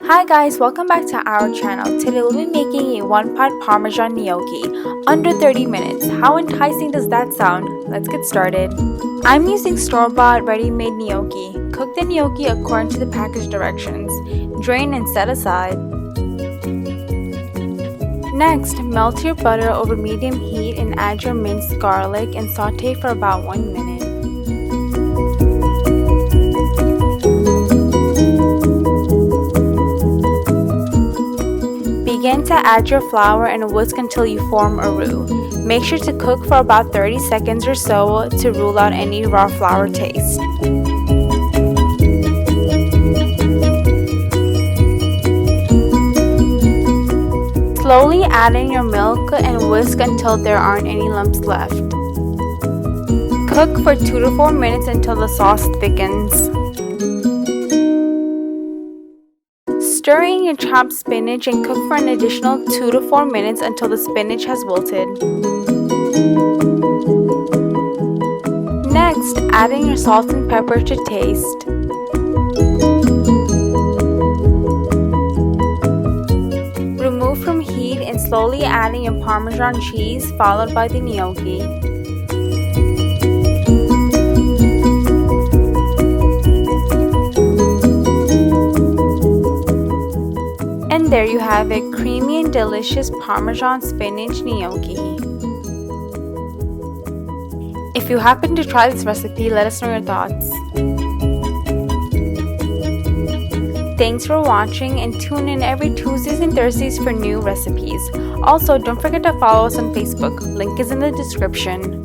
Hi guys, welcome back to our channel. Today we'll be making a one-pot Parmesan gnocchi under 30 minutes. How enticing does that sound? Let's get started. I'm using store-bought ready-made gnocchi. Cook the gnocchi according to the package directions. Drain and set aside. Next, melt your butter over medium heat and add your minced garlic and saute for about 1 minute. Begin to add your flour and whisk until you form a roux. Make sure to cook for about 30 seconds or so to rule out any raw flour taste. Slowly add in your milk and whisk until there aren't any lumps left. Cook for 2 to 4 minutes until the sauce thickens. Stir in your chopped spinach and cook for an additional 2 to 4 minutes until the spinach has wilted. Next, add in your salt and pepper to taste. Remove from heat and slowly add in your Parmesan cheese followed by the gnocchi. And there you have it, creamy and delicious Parmesan spinach gnocchi. If you happen to try this recipe, let us know your thoughts. Thanks for watching and tune in every Tuesdays and Thursdays for new recipes. Also, don't forget to follow us on Facebook. Link is in the description.